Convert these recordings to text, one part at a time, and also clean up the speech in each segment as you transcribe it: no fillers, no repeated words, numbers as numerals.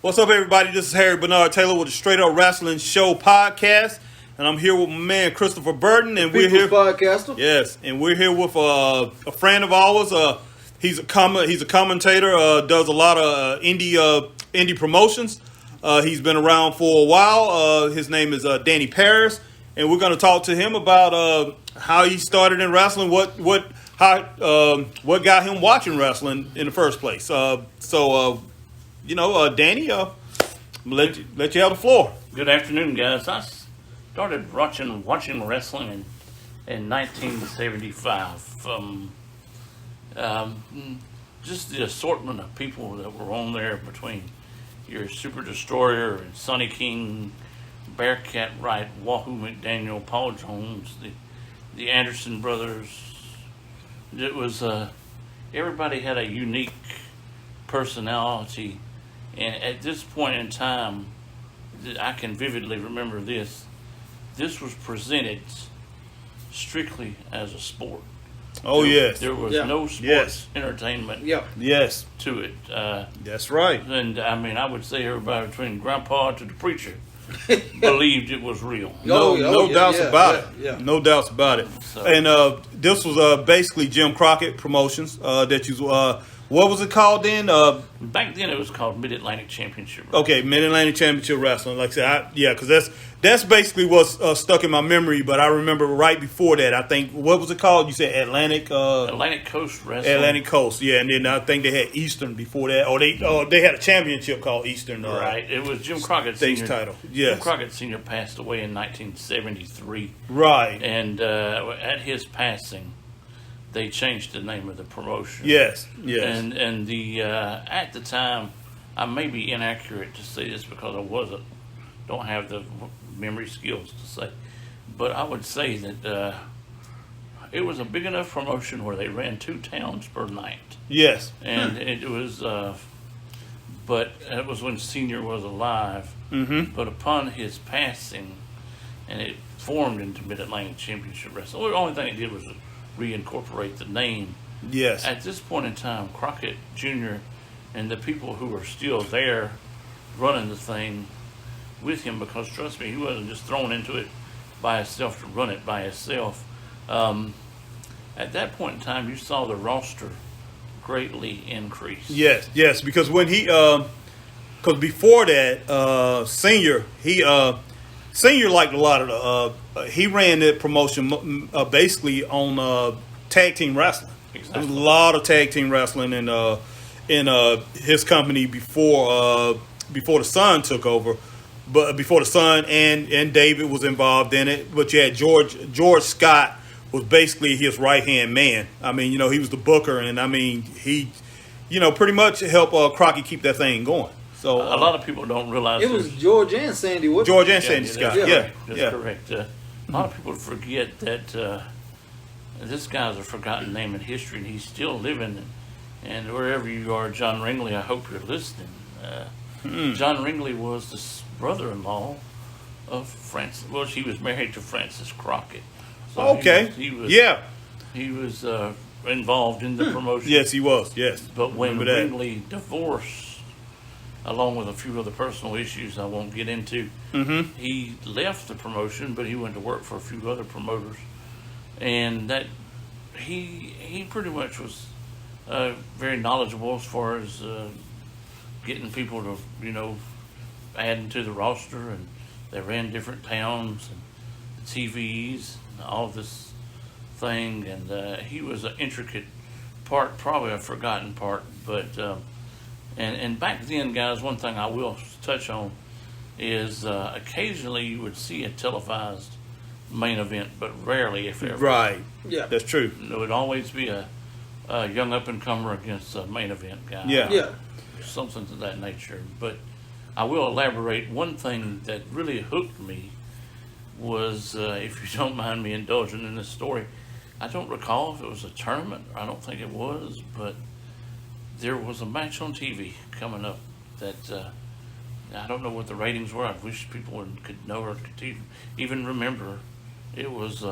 What's up, everybody? This is Harry Bernard Taylor with the Straight Up Wrestling Show podcast, and I'm here with my man Christopher Burton, and we're here. Podcaster. Yes, and we're here with a friend of ours. He's a commentator. Does a lot of indie promotions. He's been around for a while. His name is Danny Parris, and we're going to talk to him about how he started in wrestling, what got him watching wrestling in the first place. Danny, let you have the floor. Good afternoon, guys. I started watching wrestling in 1975. Just the assortment of people that were on there between your Super Destroyer and Sonny King, Bearcat Wright, Wahoo McDaniel, Paul Jones, the Anderson brothers. It was everybody had a unique personality. And at this point in time, I can vividly remember this. This was presented strictly as a sport. Oh, yes. There was no sports entertainment to it. That's right. And, I mean, I would say everybody between Grandpa to the preacher believed it was real. No doubts about it. Yeah. No doubts about it. So, and this was basically Jim Crockett Promotions that you what was it called then? Back then it was called Mid-Atlantic Championship Wrestling. Okay, Mid-Atlantic Championship Wrestling. Like I said, because that's basically what's stuck in my memory. But I remember right before that, I think, what was it called? You said Atlantic Coast Wrestling. Atlantic Coast, yeah. And then I think they had Eastern before that. Or they had a championship called Eastern. Right. It was Jim Crockett Senior. title. Yes. Jim Crockett Senior passed away in 1973. Right. And at his passing, they changed the name of the promotion. Yes. And the at the time, I may be inaccurate to say this because I don't have the memory skills to say, but I would say that it was a big enough promotion where they ran 2 towns per night. Yes. And it was, but it was when Senior was alive. Mm-hmm. But upon his passing, and it formed into Mid-Atlantic Championship Wrestling. The only thing it did was reincorporate the name. Yes. At this point in time, Crockett Jr. and the people who are still there running the thing with him, because trust me, he wasn't just thrown into it by himself to run it by himself. At that point in time, you saw the roster greatly increase. Yes, because when because before that, Senior liked a lot of he ran that promotion basically on tag team wrestling. Exactly. There was a lot of tag team wrestling in his company before the Son took over, but before the Son and David was involved in it. But you had George Scott was basically his right hand man. I mean, he was the booker, and I mean he, pretty much helped Crockett keep that thing going. So a lot of people don't realize it was George and Sandy. George and Sandy Scott. That's correct. A lot of people forget that this guy's a forgotten name in history, and he's still living. And wherever you are, John Ringley, I hope you're listening. John Ringley was the brother-in-law of Francis. Well, he was married to Francis Crockett. So okay. He was involved in the promotion. Yes, he was. Yes. But when Ringley divorced, along with a few other personal issues I won't get into, he left the promotion, but he went to work for a few other promoters, and that he pretty much was very knowledgeable as far as getting people to adding to the roster, and they ran different towns and the TVs and all this thing, and he was an intricate part, probably a forgotten part, but and back then, guys, one thing I will touch on is occasionally you would see a televised main event, but rarely, if ever. Right. Yeah. That's true. There would always be a young up-and-comer against a main event guy. Yeah. Something to that nature. But I will elaborate. One thing that really hooked me was, if you don't mind me indulging in this story, I don't recall if it was a tournament. I don't think it was, but there was a match on TV coming up that I don't know what the ratings were. I wish people could know or could even remember. It was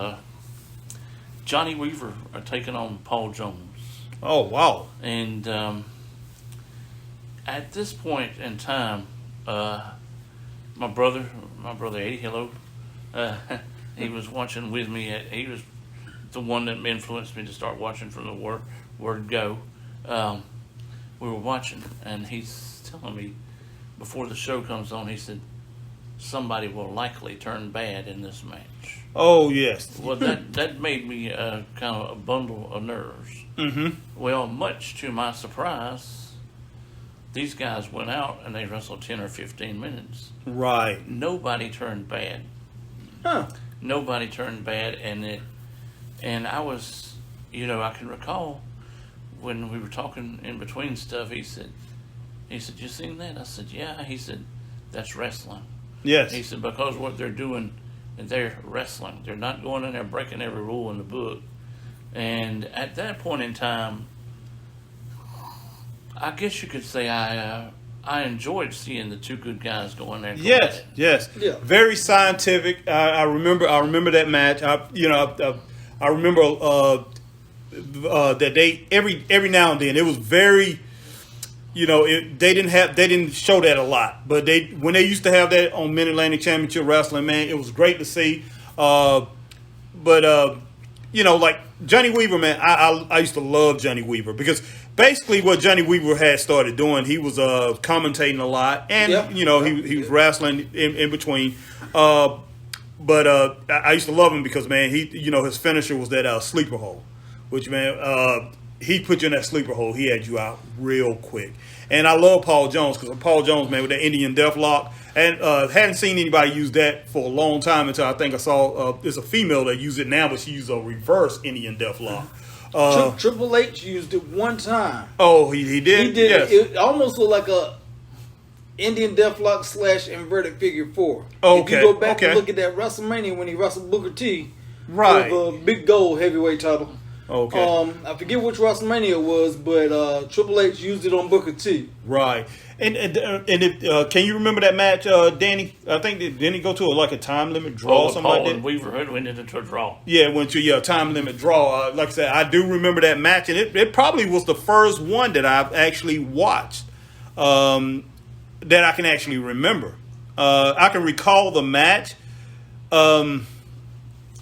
Johnny Weaver taking on Paul Jones. Oh, wow. And at this point in time, my brother Eddie, hello. He was watching with me. He was the one that influenced me to start watching from the word go. We were watching, and he's telling me before the show comes on, he said, somebody will likely turn bad in this match. Oh, yes. Well, that made me kind of a bundle of nerves. Mm-hmm. Well, much to my surprise, these guys went out and they wrestled 10 or 15 minutes. Right. Nobody turned bad. Huh. Nobody turned bad, and I was, I can recall when we were talking in between stuff, he said, you seen that? I said, yeah. He said, that's wrestling. Yes. He said, because what they're doing, they're wrestling. They're not going in there breaking every rule in the book. And at that point in time, I guess you could say I enjoyed seeing the two good guys go in there. Yes. Yeah. Very scientific. I remember that match. I remember that they every now and then it was very, they didn't show that a lot, but when they used to have that on Mid Atlantic Championship Wrestling, man, it was great to see. Like Johnny Weaver, man, I used to love Johnny Weaver because basically what Johnny Weaver had started doing, he was commentating a lot, and he was wrestling in between. But I used to love him because, man, his finisher was that sleeper hold, which, man, he put you in that sleeper hold. He had you out real quick. And I love Paul Jones because Paul Jones, man, with that Indian Death Lock, and hadn't seen anybody use that for a long time until I think I saw there's a female that uses it now, but she used a reverse Indian Death Lock. Triple H used it one time. Oh, he did? He did. Yes. It almost looked like a Indian Deathlock / inverted figure 4. Okay. If you go back and look at that WrestleMania when he wrestled Booker T right. for the big gold heavyweight title. Okay. I forget which WrestleMania it was, but Triple H used it on Booker T. Right. And can you remember that match, Danny? I think didn't he go to a time limit draw or something Paul like that? And Weaver went into a draw. Yeah, went to time limit draw. Like I said, I do remember that match, and it probably was the first one that I've actually watched that I can actually remember. I can recall the match, and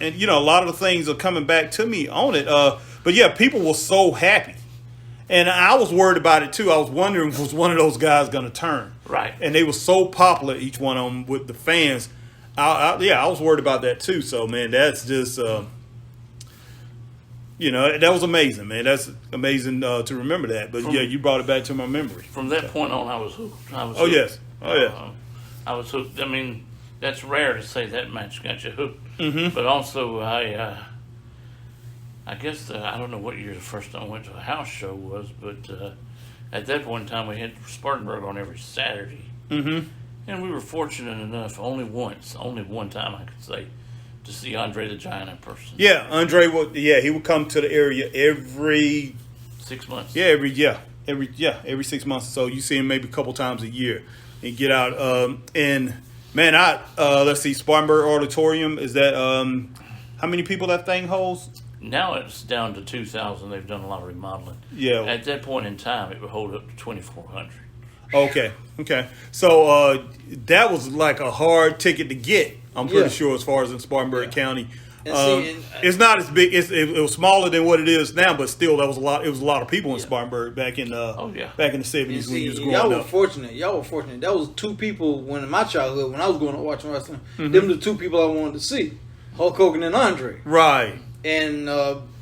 a lot of the things are coming back to me on it. But yeah, people were so happy. And I was worried about it too. I was wondering, was one of those guys going to turn? Right. And they were so popular, each one of them, with the fans. I was worried about that too. So, man, that's just, that was amazing, man. That's amazing to remember that. But, you brought it back to my memory. From that point on, I was hooked. Oh, yes. Oh, yeah. I was hooked. I mean, that's rare to say that match got you hooked. Mm-hmm. But also, I guess I don't know what year the first time I went to a house show was, but at that point in time we had Spartanburg on every Saturday. Mm-hmm. And we were fortunate enough, only one time I could say, to see Andre the Giant in person. Yeah, Andre he would come to the area every 6 months. Yeah, every 6 months or so. You see him maybe a couple times a year and get out. And man, let's see, Spartanburg Auditorium, is that how many people that thing holds? Now it's down to 2,000. They've done a lot of remodeling. Yeah. At that point in time, it would hold up to 2,400. Okay. So that was like a hard ticket to get. I'm pretty sure, as far as in Spartanburg County. It's not as big. It was smaller than what it is now, but still, that was a lot. It was a lot of people in Spartanburg back in back in the 70s when you was growing y'all up. Y'all were fortunate. That was two people in my childhood when I was going to watch wrestling. Mm-hmm. Them the two people I wanted to see, Hulk Hogan and Andre. Right. And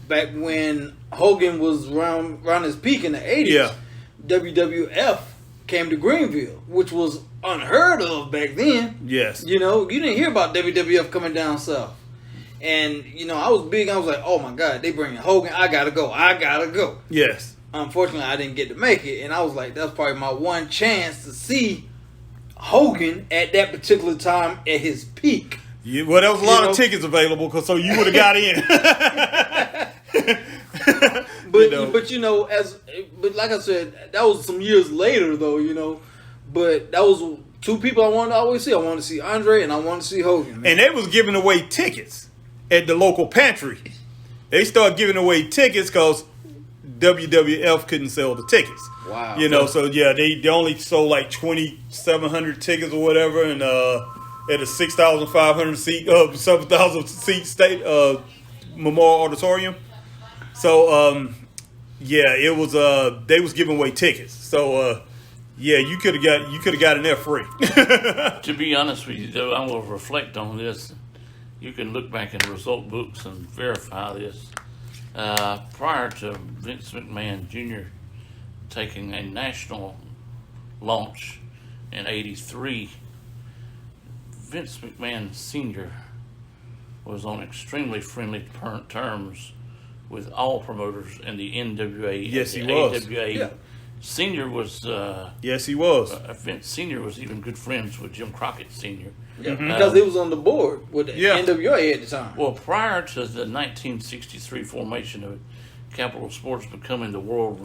back when Hogan was around his peak in the 80s, WWF came to Greenville, which was unheard of back then. Yes. You didn't hear about WWF coming down south. And, I was big. I was like, oh, my God, they bringing Hogan. I got to go. Yes. Unfortunately, I didn't get to make it. And I was like, that's probably my one chance to see Hogan at that particular time at his peak. Yeah, well, there was a lot of tickets available, so you would have got in. But like I said, that was some years later, though. But that was two people I wanted to always see. I wanted to see Andre and I wanted to see Hogan. Man. And they was giving away tickets at the local pantry. They started giving away tickets because WWF couldn't sell the tickets. Wow. You know, so yeah, they only sold like 2,700 tickets or whatever, and at a 6,500 seat, 7,000 seat state Memorial Auditorium. So yeah, it was they was giving away tickets. So yeah, you could have got in there free. To be honest with you, though, I will reflect on this. You can look back in the result books and verify this. Prior to Vince McMahon Jr. taking a national launch in '83, Vince McMahon Sr. was on extremely friendly terms with all promoters in the NWA. Yes, he the was. AWA. Yeah. Senior was. Yes, he was. Vince Senior was even good friends with Jim Crockett Senior. Yeah, because he was on the board with the Yeah. NWA at the time. Well, prior to the 1963 formation of Capital Sports becoming the Worldwide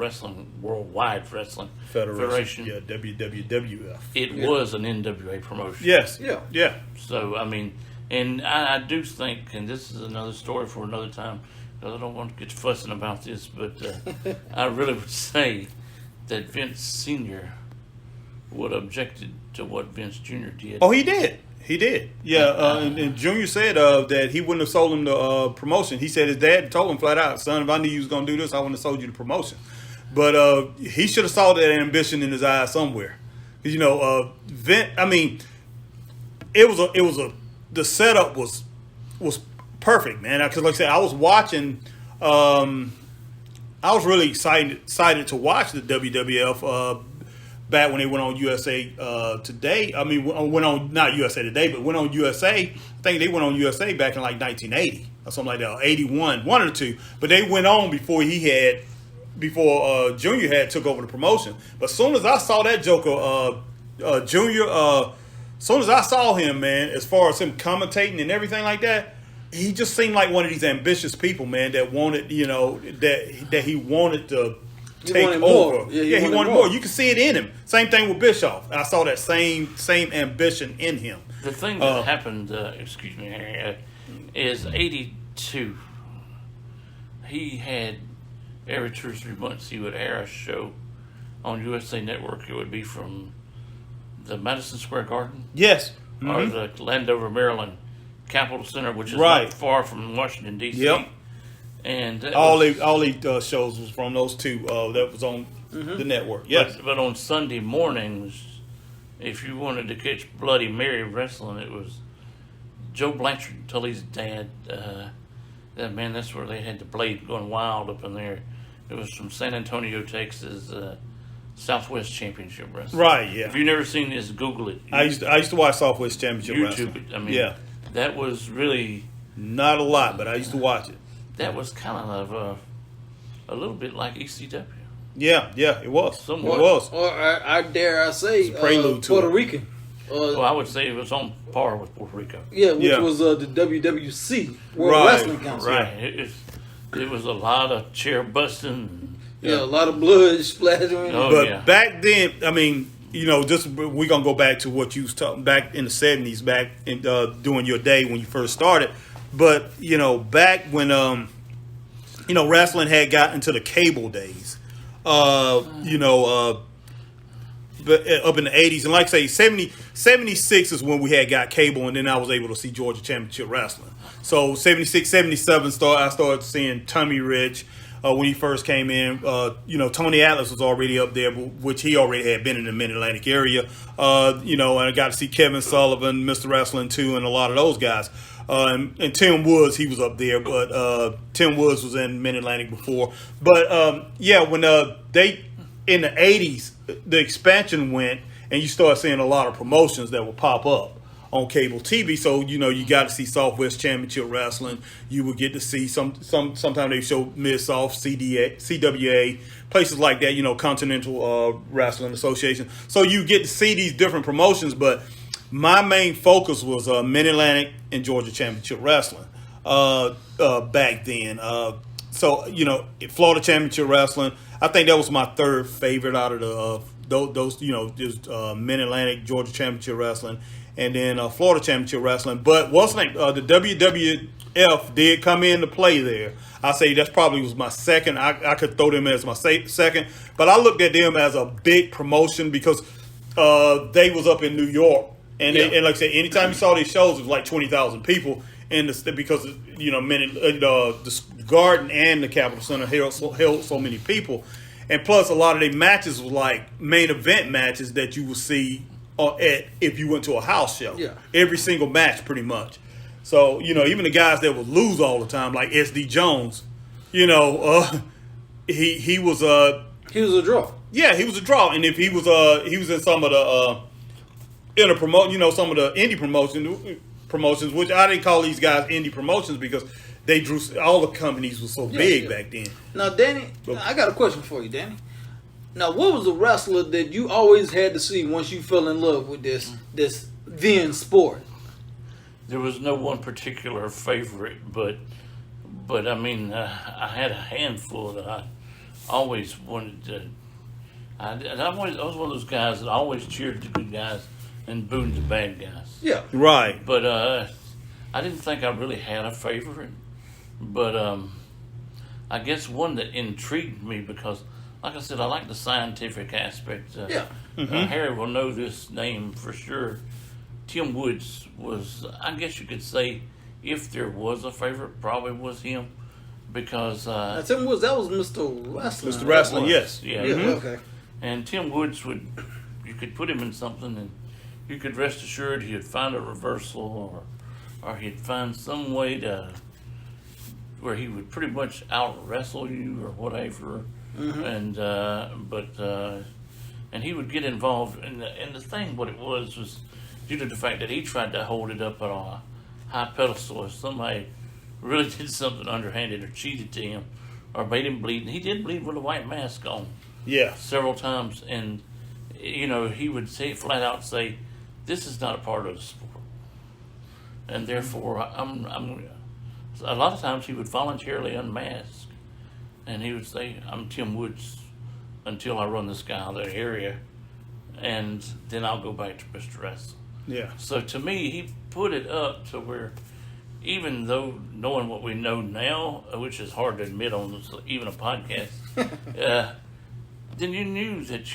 Wrestling Federation, Yeah, WWF. it was an NWA promotion. Yes. Yeah. Yeah. So, I mean, and I do think, and this is another story for another time, because I don't want to get fussing about this, but I really would say that Vince Sr. would have objected to what Vince Jr. did. Oh, he did. He did. Yeah, and Junior said that he wouldn't have sold him the promotion. He said his dad told him flat out, son, if I knew you was going to do this, I wouldn't have sold you the promotion. But he should have saw that ambition in his eyes somewhere. You know, I mean, the setup was perfect, man. Because like I said, I was watching. I was really excited to watch the WWF back when they went on USA Today. I mean, went on not USA Today, but went on USA. I think they went on USA back in like 1980 or something like that, or 81, one or two. But they went on before Junior had took over the promotion. But as soon as I saw that Joker, Junior, as soon as I saw him, man, as far as him commentating and everything like that, he just seemed like one of these ambitious people, man, that wanted, you know, that he wanted to take wanted over. more. Yeah, he wanted more. You can see it in him. Same thing with Bischoff. I saw that same ambition in him. The thing that happened, excuse me, Harry, is 82. He had every 2 or 3 months he would air a show on USA Network. It would be from the Madison Square Garden. Yes. Or the Landover, Maryland Capitol Center, which is Right. not far from Washington, D.C. Yep. And All the shows was from those two that was on the network. Yes. But on Sunday mornings, if you wanted to catch Bloody Mary wrestling, it was Joe Blanchard, Tully's dad. That's where they had the Blade going wild up in there. It was from San Antonio, Texas, Southwest Championship Wrestling. Right, yeah. If you've never seen this, Google it. I used to watch Southwest Championship YouTube Wrestling. it. I mean, yeah. that was really... Not a lot, but I used to watch it. That was kind of a little bit like ECW. Yeah, it was. Somewhat. It was. Or I dare I say, It's a prelude to Puerto it. Rican. Well, I would say it was on par with Puerto Rico. Yeah, which Yeah. was the WWC, World Right, Wrestling Council. right. It was a lot of chair busting. Yeah, a lot of blood splattering. Oh, But yeah. back then, I mean, you know, we're gonna go back to what you was talking back in the '70s, back in doing your day when you first started. But you know, back when you know, wrestling had gotten into the cable days. You know, but up in the '80s, and like I say, 76 is when we had got cable, and then I was able to see Georgia Championship Wrestling. So 76, 77 I started seeing Tommy Rich. When he first came in, you know, Tony Atlas was already up there, which he already had been in the Mid-Atlantic area. You know, and I got to see Kevin Sullivan, Mr. Wrestling too, and a lot of those guys. And Tim Woods, he was up there, but Tim Woods was in Mid-Atlantic before. But yeah, when they in the '80s, the expansion went, and you start seeing a lot of promotions that would pop up on cable TV. So, you know, you got to see Southwest Championship Wrestling. You would get to see sometimes they show Mid-South, CWA, places like that, you know, Continental Wrestling Association. So you get to see these different promotions, but my main focus was Mid-Atlantic and Georgia Championship Wrestling back then. So, you know, Florida Championship Wrestling, I think that was my third favorite out of those, you know, just Mid-Atlantic, Georgia Championship Wrestling, and then Florida Championship Wrestling. But what's the name? The WWF did come into play there. I say that's probably was my second. I could throw them as my second, but I looked at them as a big promotion because they was up in New York, and and like I said, anytime you saw these shows, it was like 20,000 people, and because the Garden and the Capitol Center held so many people, and plus a lot of their matches were like main event matches that you would see if you went to a house show. Yeah, every single match pretty much. So, even the guys that would lose all the time, like S.D. Jones, he was he was a draw. Yeah, he was a draw. And if he was in some of the some of the indie promotions, which I didn't call these guys indie promotions because they drew all the companies were so big back then. Now, Danny, I got a question for you, Danny. Now, what was the wrestler that you always had to see once you fell in love with this then sport? There was no one particular favorite, but I mean, I had a handful that I always wanted to. I was one of those guys that always cheered the good guys and booed the bad guys. Yeah, right. But I didn't think I really had a favorite, but I guess one that intrigued me because, like I said, I like the scientific aspect. Harry will know this name for sure. Tim Woods was, I guess you could say, if there was a favorite, probably was him, because now, Tim Woods, that was Mr. Wrestling. Mr. Wrestling, yes, yeah, okay. And Tim Woods you could put him in something, and you could rest assured he'd find a reversal, or he'd find some way to where he would pretty much out wrestle you or whatever, and he would get involved, and the thing, what it was due to the fact that he tried to hold it up on a high pedestal. If somebody really did something underhanded or cheated to him or made him bleed, and he did bleed with a white mask on. Yeah. Several times. And, he would flat out say, this is not a part of the sport. And therefore, a lot of times he would voluntarily unmask. And he would say, I'm Tim Woods until I run this guy out of that area. And then I'll go back to Mr. Wrestling. Yeah. So to me, he put it up to where, even though knowing what we know now, which is hard to admit on even a podcast, then you knew that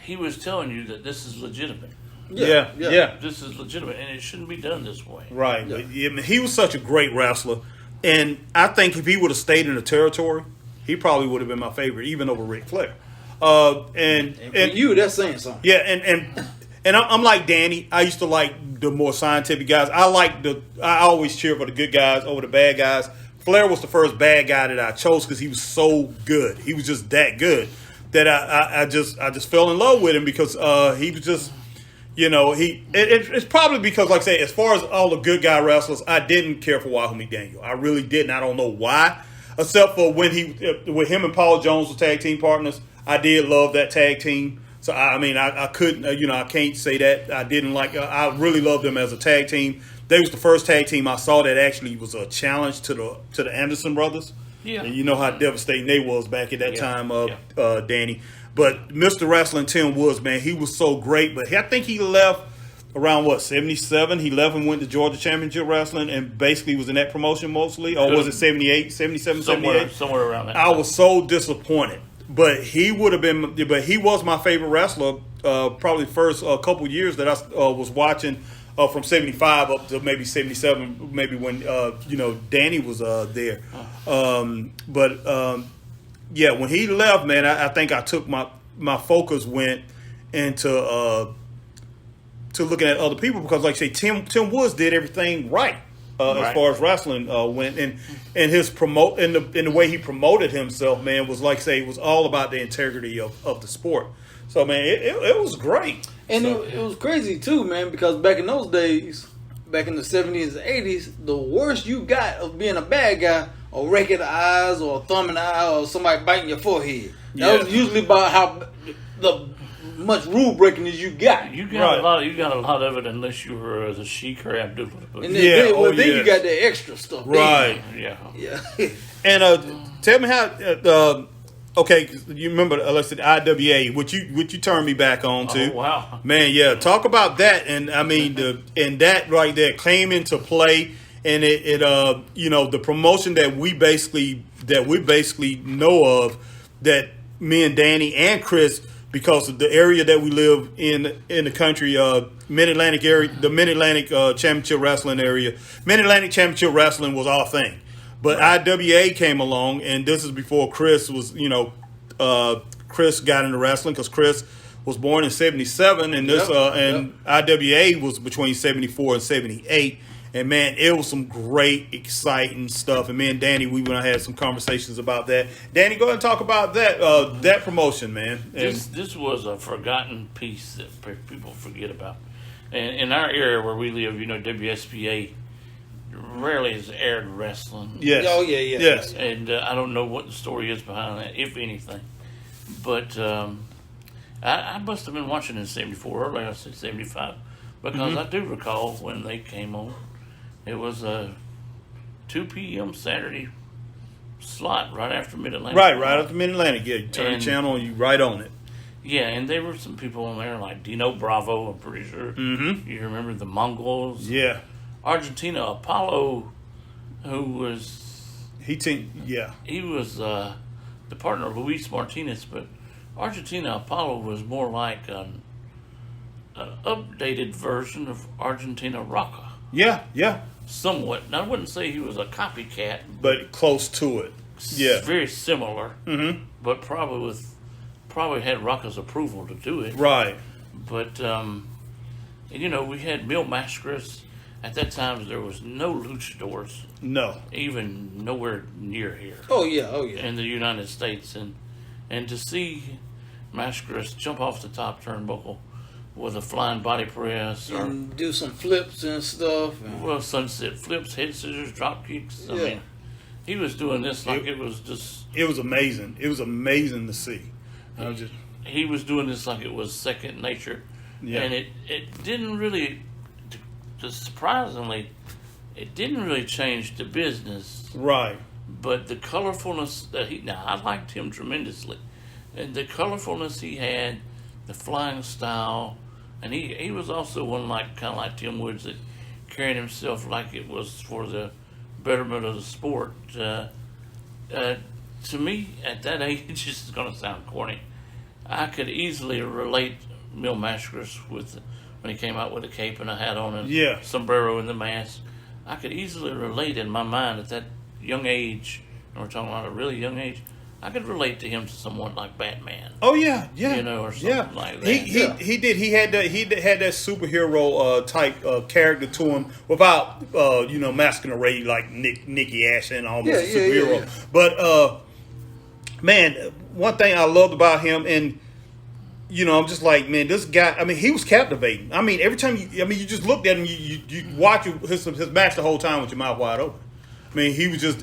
he was telling you that this is legitimate. Yeah. This is legitimate, and it shouldn't be done this way. Right. Yeah. But, he was such a great wrestler, and I think if he would have stayed in the territory, he probably would have been my favorite, even over Ric Flair. And for you, that's saying something. Yeah, and I'm like Danny. I used to like the more scientific guys. I always cheer for the good guys over the bad guys. Flair was the first bad guy that I chose because he was so good. He was just that good that I just fell in love with him because he was just, it's probably because, like I say, as far as all the good guy wrestlers, I didn't care for Wahoo McDaniel. I really didn't. I don't know why, except for when with him and Paul Jones were tag team partners. I did love that tag team. So, I couldn't, I can't say that I didn't like, I really loved them as a tag team. They was the first tag team I saw that actually was a challenge to the Anderson brothers. Yeah. And you know how devastating they was back at that time, Danny. But Mr. Wrestling, Tim Woods, man, he was so great. But I think he left around, 77? He left and went to Georgia Championship Wrestling and basically was in that promotion mostly. Or was it 78, 77, 78? Somewhere around that. I was so disappointed. But he was my favorite wrestler probably first couple years that I was watching from 75 up to maybe 77, maybe when Danny was there. When he left, man, I think I took my focus went into to looking at other people because, like I say, Tim Woods did everything right. As far as wrestling went, and his the way he promoted himself, man, was like say it was all about the integrity of the sport. So, man, it was great. And it was crazy too, man, because back in those days, back in the 70s and 80s, the worst you got of being a bad guy, a rake of the eyes, or a thumb in the eye, or somebody biting your forehead. That was usually about how much rule breaking as you got. You got a lot of it unless you were the Sheik or Abdullah. And then, then you got the extra stuff. Right. Yeah. Yeah. And tell me how Okay, 'cause you remember, let's say the IWA, which you turned me back on to. Oh, wow. Man, yeah, talk about that, and I mean that right there came into play, and it the promotion that we basically know of, that me and Danny and Chris, because of the area that we live in the country, Mid Atlantic area, the Mid Atlantic Championship Wrestling area, Mid Atlantic Championship Wrestling was our thing. But IWA came along, and this is before Chris was, Chris got into wrestling, because Chris was born in '77, and IWA was between '74 and '78. And man, it was some great, exciting stuff. And me and Danny, we went and had some conversations about that. Danny, go ahead and talk about that promotion, man. And This was a forgotten piece that people forget about. And in our area where we live, WSPA rarely has aired wrestling. yes, Oh, yeah. yes, And I don't know what the story is behind that, if anything. But I must have been watching in '74, early I said '75, because I do recall when they came on. It was a 2 p.m. Saturday slot right after Mid-Atlantic. right after Mid Atlantic. Yeah, you turn And- the channel and you right on it. Yeah, and there were some people on there like Dino Bravo, I'm pretty sure. Mm-hmm. You remember the Mongols? Yeah, Argentina Apollo, who was he was the partner of Luis Martinez, but Argentina Apollo was more like an updated version of Argentina Rocca. yeah, Somewhat. Now, I wouldn't say he was a copycat, but close to it. Yeah, very similar, but probably had Rocca's approval to do it. right. But we had Mil Mascaras. At that time, there was no luchadors, No, even nowhere near here. Oh yeah. In the United States, and to see Mascaras jump off the top turnbuckle with a flying body press, or And do some flips and stuff. And sunset flips, head scissors, drop kicks. I Yeah. mean, he was doing this like it was just. it was amazing. It was amazing to see. I was just He was doing this like it was second nature, Yeah. and it didn't really. Just surprisingly, it didn't really change the business. right. But the colorfulness that I liked him tremendously, and the colorfulness he had, the flying style, and he was also one kind of like Tim Woods, that carried himself like it was for the betterment of the sport. To me, at that age, this is going to sound corny, I could easily relate Mil Mascaras with when he came out with a cape and a hat on and Yeah. sombrero and the mask. I could easily relate in my mind at that young age, and we're talking about a really young age, I could relate to him to someone like Batman. Oh yeah, yeah, Or something like that. He did. He had that superhero type character to him without masquerading like Nicky Ashton, almost a superhero. Yeah. But man, one thing I loved about him, and I'm just like, man, this guy. I mean, he was captivating. I mean, every time you just looked at him, you watch his match the whole time with your mouth wide open. I mean, he was just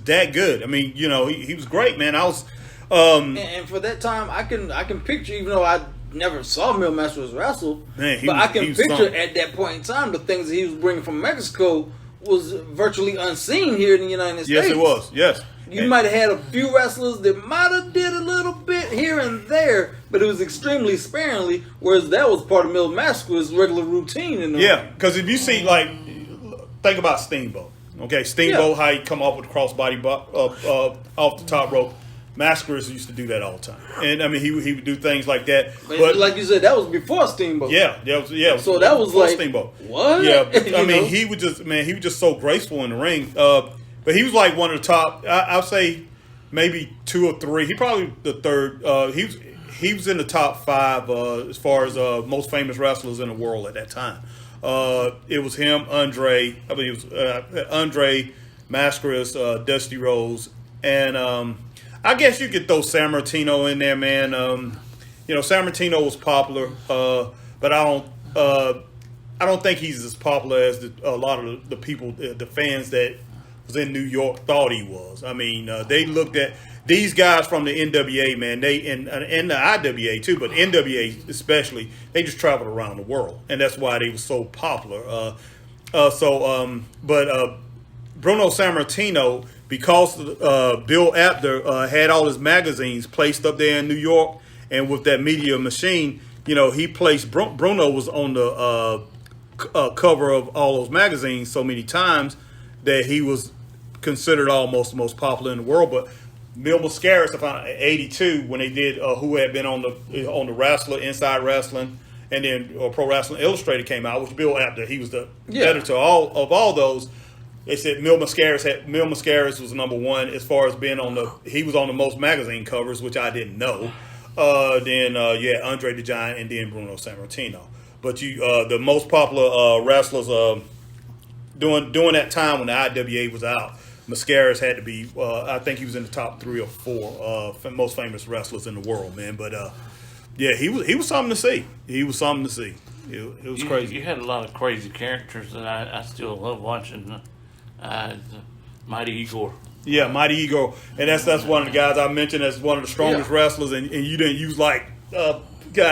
that good. I mean, he was great, man. I was, and for that time, I can picture, even though I never saw Mil Mascaras wrestle, Man, but I can he was picture something. at that point in time the things that he was bringing from Mexico was virtually unseen here in the United States. yes, it was. Yes, You might have had a few wrestlers that might have did a little bit here and there, but it was extremely sparingly. Whereas that was part of Mil Mascaras' regular routine. In the Yeah, because if you see, think about Steamboat. Okay, Steamboat, how he come off with the crossbody off the top rope. Mascaras used to do that all the time, and I mean he would do things like that. But like you said, that was before Steamboat. Yeah. So that was before like Steamboat. what? Yeah, but, I You mean know? he was just so graceful in the ring. But he was like one of the top. I'll say maybe 2 or 3. He probably the third. He was in the top 5 as far as most famous wrestlers in the world at that time. It was him, Andre. I mean, it was Andre, Mascaras, Dusty Rhodes, and I guess you could throw San Martino in there, man. San Martino was popular, but I don't think he's as popular as a lot of the people, the fans that was in New York thought he was. I mean, they looked at these guys from the NWA, man. They and the IWA too, but NWA especially. They just traveled around the world, and that's why they were so popular. But Bruno Sammartino because Bill Apter had all his magazines placed up there in New York, and with that media machine, he placed Bruno was on the cover of all those magazines so many times that he was considered almost the most popular in the world. But Mil Mascaras, I found in '82 when they did who had been on the Wrestler, Inside Wrestling, and then Pro Wrestling Illustrated came out, which Bill Apter, he was the editor of all those. They said Mil Mascaras was number one as far as being he was on the most magazine covers, which I didn't know. Then Andre the Giant, and then Bruno Sammartino. But the most popular wrestlers during that time when the IWA was out, Mascaras had to be. I think he was in the top 3 or 4 most famous wrestlers in the world, man. But he was something to see. He was something to see. It was crazy. You had a lot of crazy characters that I still love watching. Mighty Igor. Yeah, Mighty Igor, and that's one of the guys I mentioned as one of the strongest wrestlers. And you didn't use I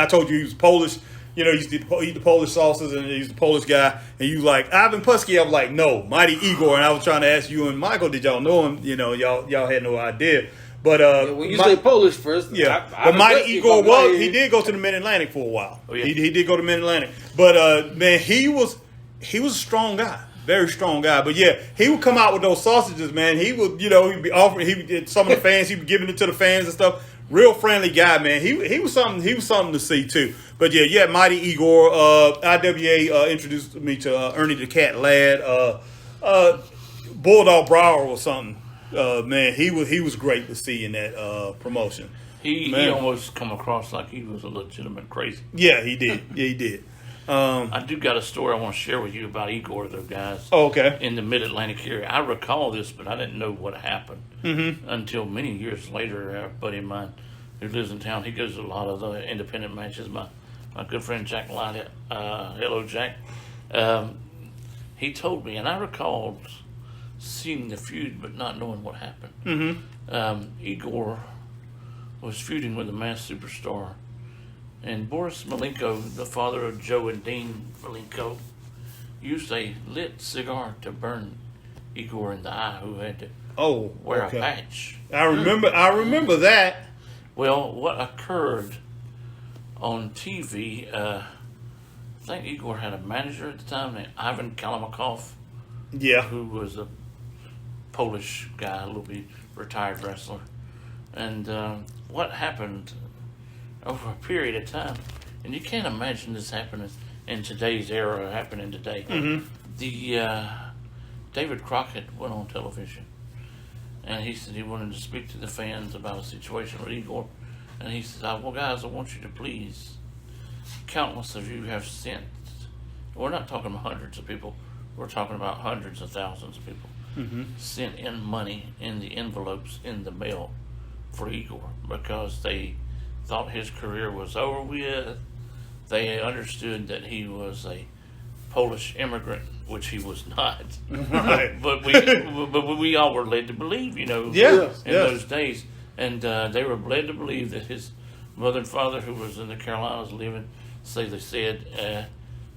told you he was Polish. He used to eat the Polish sauces, and he's the Polish guy. And you like Ivan Putski. I was like, no, Mighty Igor. And I was trying to ask you and Michael, did y'all know him? Y'all had no idea. But when you say Polish first, but Mighty Igor he did go to the Mid Atlantic for a while. Oh, yeah. He did go to Mid Atlantic. But man, he was a strong guy. Very strong guy, but he would come out with those sausages, man. He would, he'd be offering. Some of the fans, he'd be giving it to the fans and stuff. Real friendly guy, man. He was something. He was something to see too. But Mighty Igor. IWA introduced me to Ernie the Cat Ladd. Bulldog Brower or something. Man, he was great to see in that promotion. He almost come across like he was a legitimate crazy. Yeah, he did. Yeah, he did. I do got a story I want to share with you about Igor, though, guys. Oh, okay. In the Mid-Atlantic area. I recall this, but I didn't know what happened until many years later. A buddy of mine who lives in town, he goes to a lot of the independent matches. My good friend Jack Light, hello, Jack. He told me, and I recalled seeing the feud but not knowing what happened. Igor was feuding with a Masked Superstar. And Boris Malenko, the father of Joe and Dean Malenko, used a lit cigar to burn Igor in the eye, who had to wear a patch. I remember that. Well, what occurred on TV, I think Igor had a manager at the time named Ivan Kalamakov. Yeah. Who was a Polish guy, a little bit retired wrestler. And what happened over a period of time, and you can't imagine this happening in today's era, happening today. The David Crockett went on television, and he said he wanted to speak to the fans about a situation with Igor, and he said, well, guys, I want you to please, countless of you have sent, we're not talking about hundreds of people, we're talking about hundreds of thousands of people, sent in money in the envelopes in the mail for Igor, because they thought his career was over with. They understood that he was a Polish immigrant, which he was not. Right. but we all were led to believe, in those days. And they were led to believe that his mother and father, who was in the Carolinas living, they said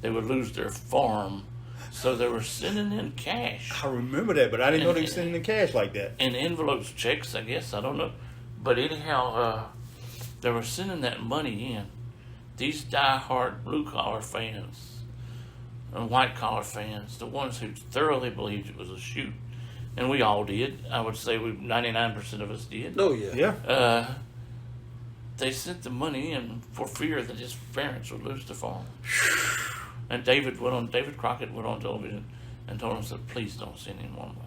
they would lose their farm. So they were sending in cash. I remember that, but I didn't know they were sending in cash like that. And envelopes, checks, I guess. I don't know. But anyhow, they were sending that money in. These die-hard blue-collar fans and white-collar fans, the ones who thoroughly believed it was a shoot, and we all did. I would say 99% of us did. Oh, yeah. Yeah. They sent the money in for fear that his parents would lose the farm. And David Crockett went on television and told him, said, please don't send in more money.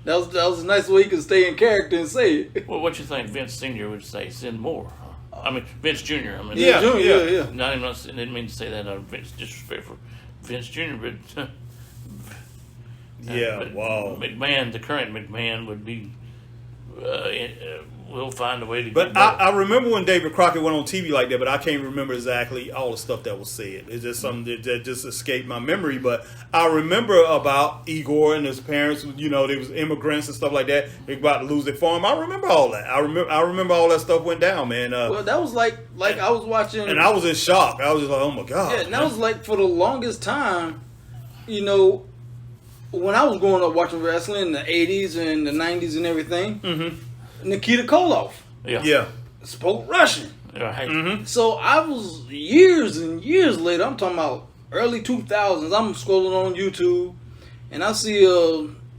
That was a nice way you could stay in character and say it. Well, what you think Vince Sr. would say? Send more. I mean, Vince Jr. Yeah. I didn't mean to say that out of Vince disrespect for Vince Jr., but wow. McMahon, the current McMahon, would be. We'll find a way to. But I remember when David Crockett went on TV like that, but I can't remember exactly all the stuff that was said. It's just something that just escaped my memory. But I remember about Igor and his parents. They was immigrants and stuff like that. They were about to lose their farm. I remember all that. I remember all that stuff went down, man. Well, that was like I was watching, and I was in shock. I was just like, oh my god. Yeah, and that was like for the longest time, when I was growing up watching wrestling in the 80s and the 90s and everything, Nikita Koloff Yeah. spoke Russian. Right. So I was years and years later, I'm talking about early 2000s, I'm scrolling on YouTube and I see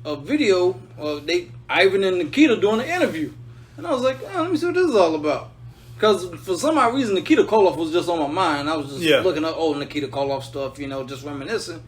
a video of Ivan and Nikita doing an interview. And I was like, let me see what this is all about. Because for some odd reason, Nikita Koloff was just on my mind. I was just looking up, Nikita Koloff stuff, just reminiscing.